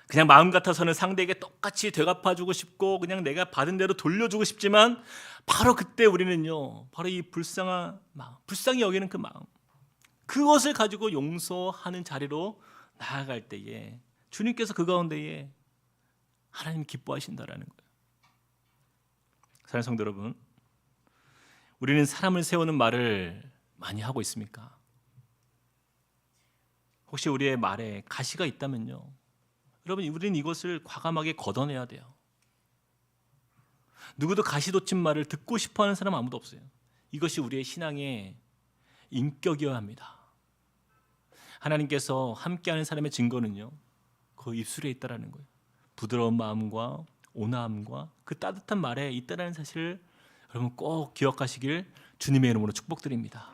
그냥 마음 같아서는 상대에게 똑같이 되갚아주고 싶고 그냥 내가 받은 대로 돌려주고 싶지만, 바로 그때 우리는요, 바로 이 불쌍한 마음, 불쌍히 여기는 그 마음, 그것을 가지고 용서하는 자리로 나아갈 때에 주님께서 그 가운데에 하나님 기뻐하신다라는 거예요. 사랑하는 성도 여러분, 우리는 사람을 세우는 말을 많이 하고 있습니까? 혹시 우리의 말에 가시가 있다면요, 여러분, 우리는 이것을 과감하게 걷어내야 돼요. 누구도 가시 돋친 말을 듣고 싶어하는 사람 아무도 없어요. 이것이 우리의 신앙의 인격이어야 합니다. 하나님께서 함께하는 사람의 증거는요, 그 입술에 있다라는 거예요. 부드러운 마음과 온화함과 그 따뜻한 말에 있다라는 사실을 여러분 꼭 기억하시길 주님의 이름으로 축복드립니다.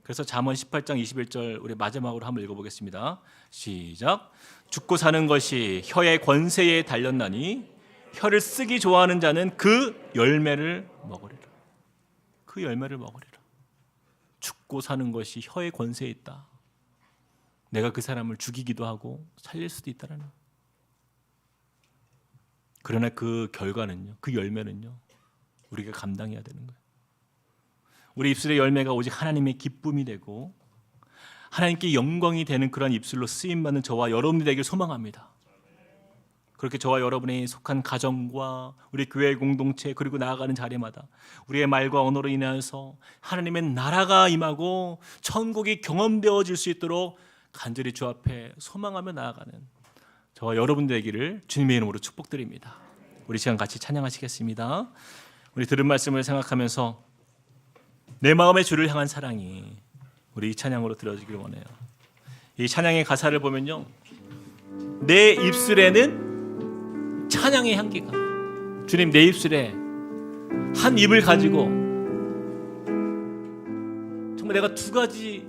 그래서 잠언 18장 21절 우리 마지막으로 한번 읽어보겠습니다. 시작. 죽고 사는 것이 혀의 권세에 달렸나니 혀를 쓰기 좋아하는 자는 그 열매를 먹으리라. 그 열매를 먹으리라. 죽고 사는 것이 혀의 권세에 있다. 내가 그 사람을 죽이기도 하고 살릴 수도 있다라는. 그러나 그 결과는요, 그 열매는요, 우리가 감당해야 되는 거예요. 우리 입술의 열매가 오직 하나님의 기쁨이 되고 하나님께 영광이 되는 그런 입술로 쓰임받는 저와 여러분이 되길 소망합니다. 그렇게 저와 여러분이 속한 가정과 우리 교회 공동체 그리고 나아가는 자리마다 우리의 말과 언어로 인하여서 하나님의 나라가 임하고 천국이 경험되어질 수 있도록 간절히 주 앞에 소망하며 나아가는 저와 여러분 되기를 주님의 이름으로 축복드립니다. 우리 시간 같이 찬양하시겠습니다. 우리 들은 말씀을 생각하면서 내 마음의 주를 향한 사랑이 우리 이 찬양으로 들어지길 원해요. 이 찬양의 가사를 보면요, 내 입술에는 찬양의 향기가, 주님 내 입술에 한 입을 가지고 정말 내가 두 가지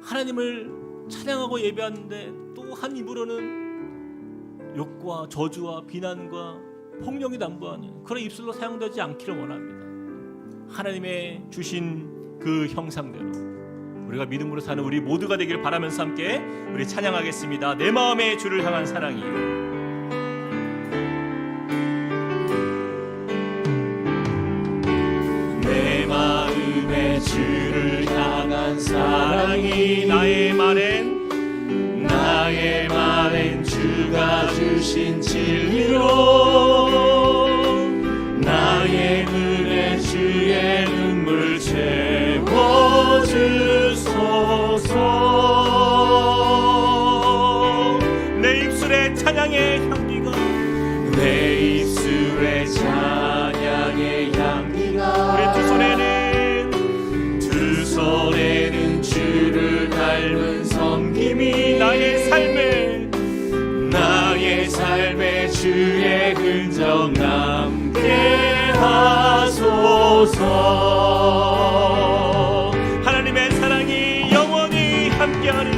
하나님을 찬양하고 예배하는데 또 한 입으로는 욕과 저주와 비난과 폭력이 난무하는 그런 입술로 사용되지 않기를 원합니다. 하나님의 주신 그 형상대로 우리가 믿음으로 사는 우리 모두가 되길 바라면서 함께 우리 찬양하겠습니다. 내 마음의 주를 향한 사랑이. 내 마음의 주를 향한 사랑이 나의 말엔 주가 주신 진리로 나의 눈에 주의 눈물 채워주소서. 내 입술에 찬양의 향기가, 내 입술에 찬양의 향기가, 우리 두 손에는 주를 닮은 섬김이 나의 삶에 주의 흔적 남게 하소서. 하나님의 사랑이 영원히 함께하리.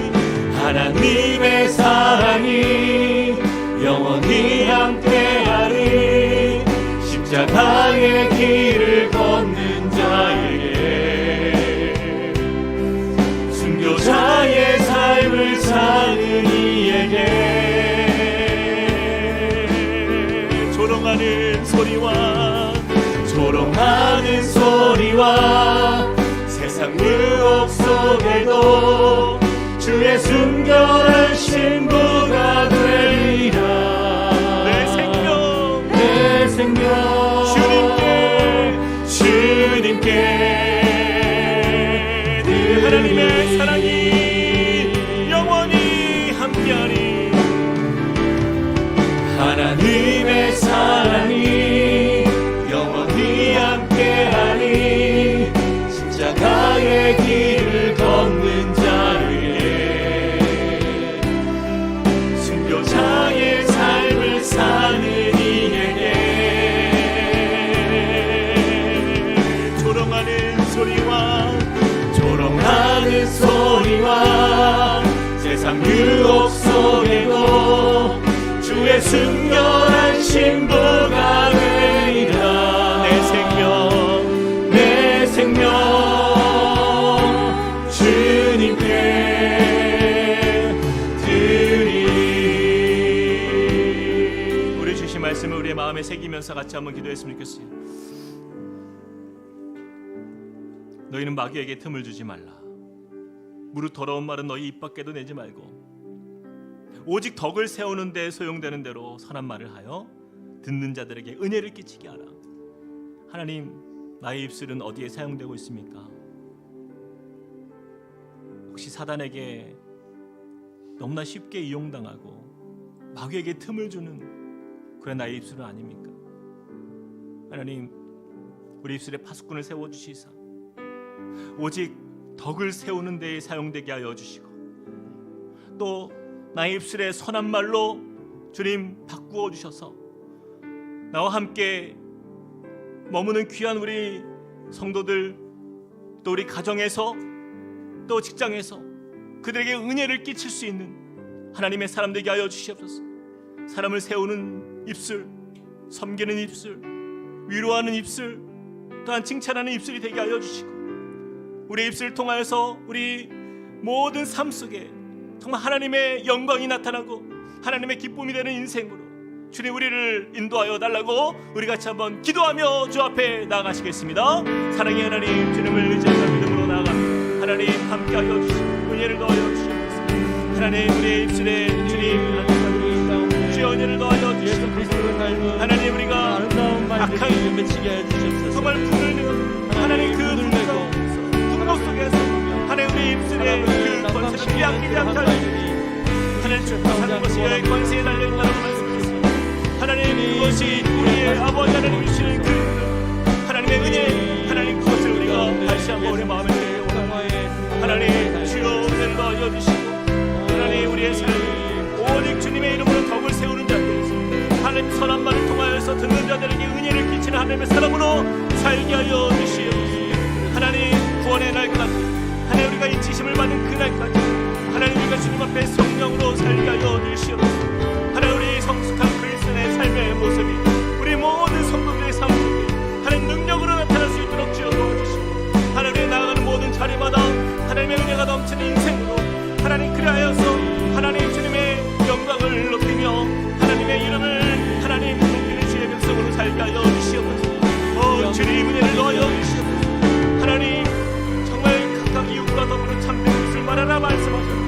하나님의 사랑이 영원히 함께하리. 십자가의 길을 걷는 자에게, 순교자의 삶을 사는 이에게, 조롱하는 소리와 세상 유혹 속에도 주의 순결한 신부가 되리라. 내 생명 주님께 늘 하나님의 사랑이 영원히 함께하리. 하나님의 사랑이 영원히 함께하리. 십자가의 길을 걷는 자에게, 순교자의 삶을 사는 이에게, 조롱하는 소리와 세상 유혹 속에도 주의 순결한 신부가 되리라. 내 생명 주님께 드리. 우리 주신 말씀을 우리의 마음에 새기면서 같이 한번 기도했으면 좋겠어요. 너희는 마귀에게 틈을 주지 말라. 무릇 더러운 말은 너희 입 밖에도 내지 말고 오직 덕을 세우는 데 소용되는 대로 선한 말을 하여 듣는 자들에게 은혜를 끼치게 하라. 하나님, 나의 입술은 어디에 사용되고 있습니까? 혹시 사단에게 너무나 쉽게 이용당하고 마귀에게 틈을 주는 그런 나의 입술은 아닙니까? 하나님, 우리 입술에 파수꾼을 세워주시사 오직 덕을 세우는 데에 사용되게 하여 주시고, 또 나의 입술에 선한 말로 주님 바꾸어 주셔서 나와 함께 머무는 귀한 우리 성도들, 또 우리 가정에서, 또 직장에서 그들에게 은혜를 끼칠 수 있는 하나님의 사람 되게 하여 주시옵소서. 사람을 세우는 입술, 섬기는 입술, 위로하는 입술, 또한 칭찬하는 입술이 되게 하여 주시고, 우리 입술을 통하여서 우리 모든 삶 속에 정말 하나님의 영광이 나타나고 하나님의 기쁨이 되는 인생으로 주님 우리를 인도하여 달라고 우리 같이 한번 기도하며 주 앞에 나아가시겠습니다. 사랑의 하나님, 주님을 의지하며 믿음으로 나아갑니다. 하나님 함께하여 주시고 은혜를 더하여 주시옵소서. 하나님, 우리의 입술에 주님 주의 은혜를 더하여 주시옵소서. 하나님, 우리가 악한 정말 불을 내고 하나님 그 분노 속에서 하나님 우리 입술에 그 권세를 빼앗기지 않게 하여 주시옵소서. 하나님, 주께서 사는 것이 여의 권세에 달려있다고 말씀하셨습니다. 하나님, 하나님 그것이 우리의 아버지 하나님 주시는 그 하나님의 은혜 하나님 그것을 우리가 다시 한번 우리 마음에 들게 원합니다. 하나님 주여 은혜를 넣어 주시고 하나님 우리의 삶 오직 주님의 이름으로 덕을 세우는 자들 하나님 선한 말을 통하여서 듣는 자들에게 은혜를 끼치는 하나님의 사람으로 살게 하여 주시옵소서. 하나님 구원의 날까지 하나님 우리가 잊히심을 받은 그날까지 하나님 우리가 주님 앞에 성령으로 살게 하여 주시옵소서. 하나님 우리 성숙한 그리스도의 삶의 모습이 우리 모든 성도들의 삶 속에 하나님 능력으로 나타날 수 있도록 주여 도와주시고 하나님 나아가는 모든 자리마다 하나님의 은혜가 넘치는 인생으로 하나님 그리하여서 하나님 주님의 영광을 높이며 하나님의 이름을 하나님 높이는 주의 백성으로 살게 하여 주시옵소서. 주님 은혜를 넣어 주시옵소서. 하나님 정말 각각 이웃과 더불어 참된 것을 말하라 말씀하셨고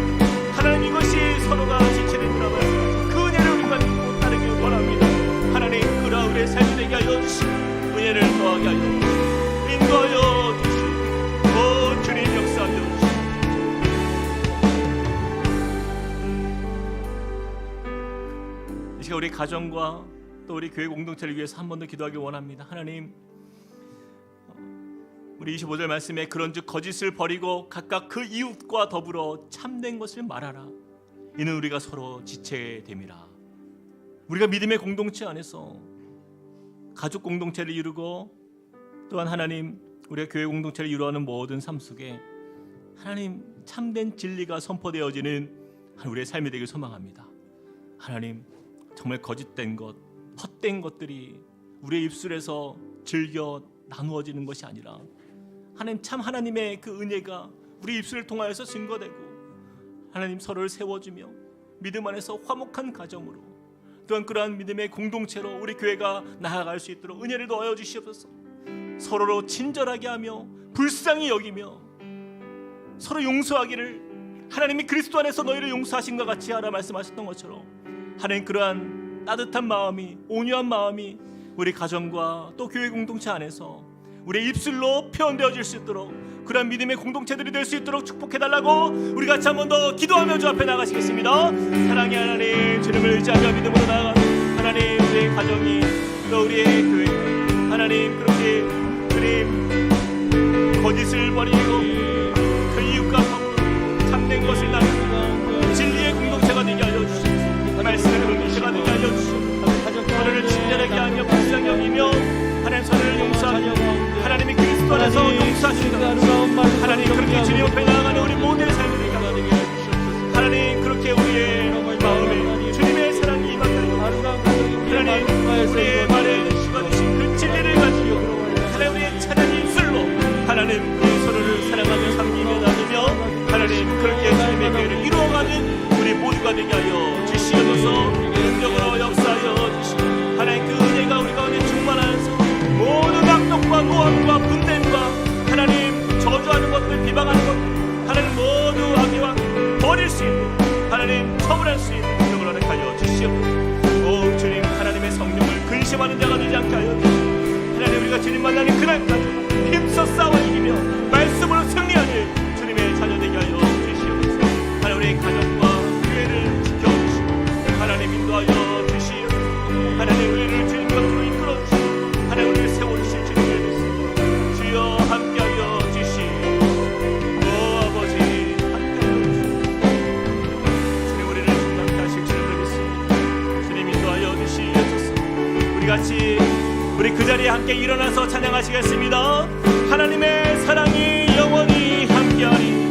하나님 이것이 서로가 지치는 이라 말씀하셨고 그 은혜를 우리가 믿고 따르길 원합니다. 하나님 그라 우리의 삶이 되게 하여 주시고 은혜를 더하게 하여 주시고 인도하여 주시고 주님 역사하여 주시고 이 시간 우리 가정과 또 우리 교회 공동체를 위해서 한 번 더 기도하기 원합니다. 하나님 우리 25절 말씀에 그런즉 거짓을 버리고 각각 그 이웃과 더불어 참된 것을 말하라. 이는 우리가 서로 지체됨이라. 우리가 믿음의 공동체 안에서 가족 공동체를 이루고 또한 하나님 우리가 교회 공동체를 이루어가는 모든 삶 속에 하나님 참된 진리가 선포되어지는 우리의 삶이 되길 소망합니다. 하나님 정말 거짓된 것, 헛된 것들이 우리의 입술에서 즐겨 나누어지는 것이 아니라 하나님 참 하나님의 그 은혜가 우리 입술을 통하여서 증거되고 하나님 서로를 세워주며 믿음 안에서 화목한 가정으로 또한 그러한 믿음의 공동체로 우리 교회가 나아갈 수 있도록 은혜를 더하여 주시옵소서. 서로로 친절하게 하며 불쌍히 여기며 서로 용서하기를 하나님이 그리스도 안에서 너희를 용서하신 것 같이 하라 말씀하셨던 것처럼 하나님 그러한 따뜻한 마음이 온유한 마음이 우리 가정과 또 교회 공동체 안에서 우리의 입술로 표현되어질 수 있도록 그런 믿음의 공동체들이 될 수 있도록 축복해달라고 우리 같이 한 번 더 기도하며 주 앞에 나가시겠습니다. 사랑의 하나님 주님을 의지하며 믿음으로 나아가는 하나님 우리의 가정이 또 우리의 교회 하나님 그렇게 주님 거짓을 버리고 그 이웃과 더불어 참된 것을 나누고 진리의 공동체가 되게 하여 주시옵소서. 말씀의 공동체가 되게 하여 주시옵소서. 서로를 친절하게 하며 불쌍히 여기며 하나님 서로를 용서하며 하나님이 그리스도 안에서 용서하신다. 하나님 그렇게 주님 옆에 나아가는 우리 모두의 삶을 되게 하시옵소서. 하나님 그렇게 우리의 마음에 주님의 사랑이 임한다고 하나님 우리의 말에 씹어주신 그 진리를 가지고 하나님 우리의 찬양 입술로 하나님 우리 서로를 사랑하며 섬기며 나누며 하나님 그렇게 주님의 교회를 이루어가는 우리 모두가 되게 하여 주시옵소서. 능력으로 역사하여 주시고 하나님 그 은혜가 우리 가운데 충만하여서 모든 악독과 노함과 분냄과 하나님 저주하는 것들 비방하는 것들 하나님 모두 악의와 버릴 수 있는 하나님 처분할 수 있는 능력을 허락하여 주시옵소서. 오 주님 하나님의 성령을 근심하는 자가 되지 않게 하여 주시옵소서. 하나님 우리가 주님 만나는 그날까지 힘써 싸워 이기며 말씀으로 승리하는 주님의 자녀 되게 하여 주시옵소서. 하나님 우리의 가정과 교회를 지켜주시고 하나님 인도하여 주시옵소서. 하나님 우리를 주님 곁으로 이끌어 주시고 하나님 우리를 세워주실 주님의 말씀 주여 함께하여 주시고 아버지 함께하여 주시고 주님 우리를 충만케 하실 주님을 믿습니다. 주님 인도하여 주시옵소서. 우리 같이 우리 그 자리에 함께 일어나서 찬양하시겠습니다. 하나님의 사랑이 영원히 함께하리.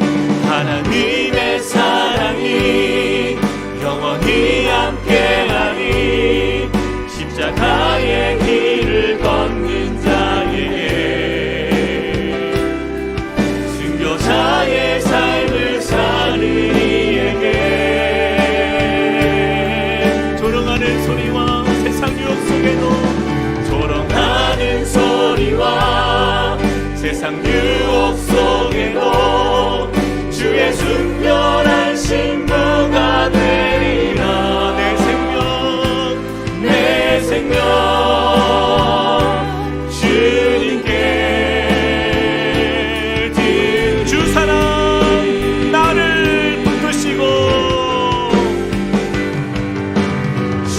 하나님의 사랑이 영원히 함께하리. 십자가의 길을 걷는 자에게 순교자의 삶을 사는 이에게 조롱하는 소리와 세상 유혹 속에도 조롱하는 소리와 세상 유혹 속에도 주의 순결한 신부가 되리라. 내 생명 주님께 주 사랑 나를 붙드시고 주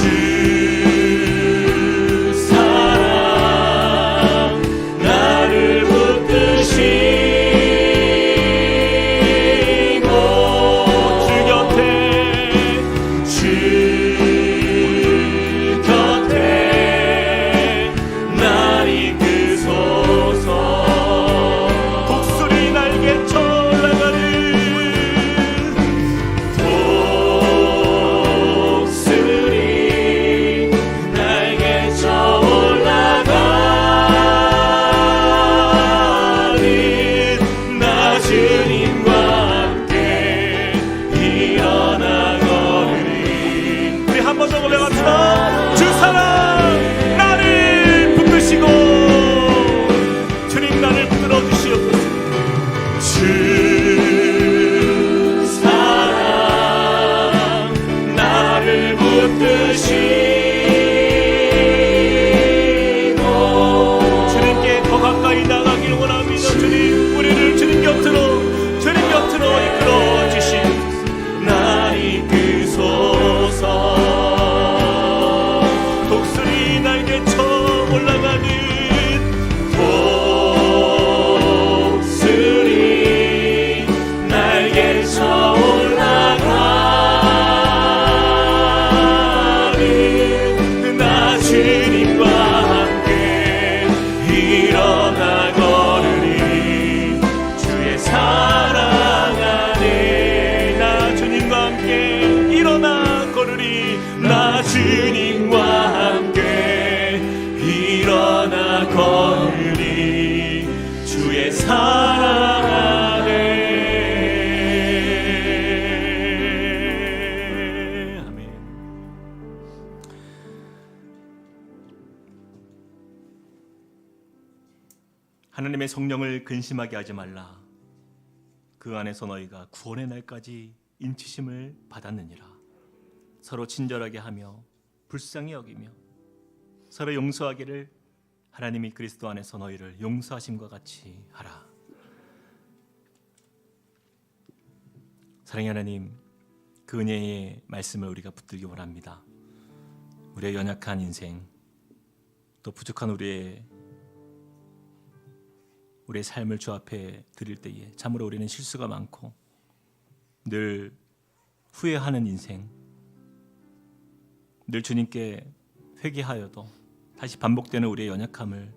하나님의 성령을 근심하게 하지 말라. 그 안에서 너희가 구원의 날까지 인치심을 받았느니라. 서로 친절하게 하며 불쌍히 여기며 서로 용서하기를 하나님이 그리스도 안에서 너희를 용서하심과 같이 하라. 사랑의 하나님, 그 은혜의 말씀을 우리가 붙들기 원합니다. 우리의 연약한 인생, 또 부족한 우리의 삶을 주 앞에 드릴 때에 참으로 우리는 실수가 많고 늘 후회하는 인생, 늘 주님께 회개하여도 다시 반복되는 우리의 연약함을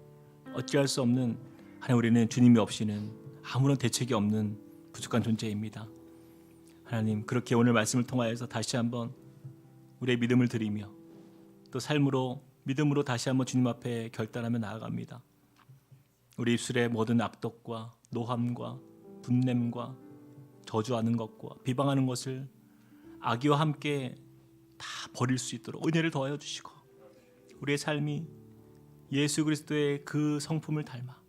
어찌할 수 없는, 하나님, 우리는 주님이 없이는 아무런 대책이 없는 부족한 존재입니다. 하나님, 그렇게 오늘 말씀을 통하여서 다시 한번 우리의 믿음을 드리며 또 삶으로 믿음으로 다시 한번 주님 앞에 결단하며 나아갑니다. 우리 입술의 모든 악독과 노함과 분냄과 저주하는 것과 비방하는 것을 악의와 함께 다 버릴 수 있도록 은혜를 더하여 주시고, 우리의 삶이 예수 그리스도의 그 성품을 닮아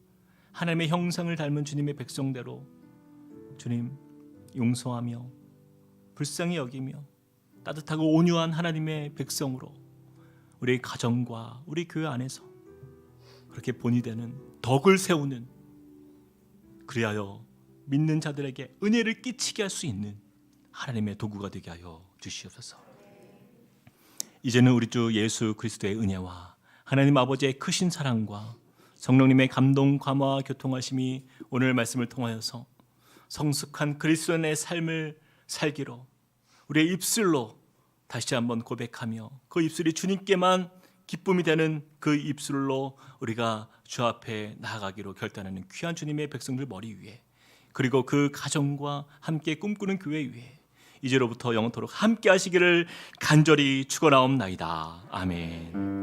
하나님의 형상을 닮은 주님의 백성대로 주님 용서하며 불쌍히 여기며 따뜻하고 온유한 하나님의 백성으로 우리의 가정과 우리 교회 안에서 그렇게 본이 되는 덕을 세우는, 그리하여 믿는 자들에게 은혜를 끼치게 할 수 있는 하나님의 도구가 되게 하여 주시옵소서. 이제는 우리 주 예수 그리스도의 은혜와 하나님 아버지의 크신 사랑과 성령님의 감동, 감화와 교통하심이 오늘 말씀을 통하여서 성숙한 그리스도인의 삶을 살기로 우리의 입술로 다시 한번 고백하며 그 입술이 주님께만 기쁨이 되는 그 입술로 우리가 주 앞에 나아가기로 결단하는 귀한 주님의 백성들 머리 위에, 그리고 그 가정과 함께 꿈꾸는 교회 위에 이제로부터 영원토록 함께 하시기를 간절히 축원하옵나이다. 아멘.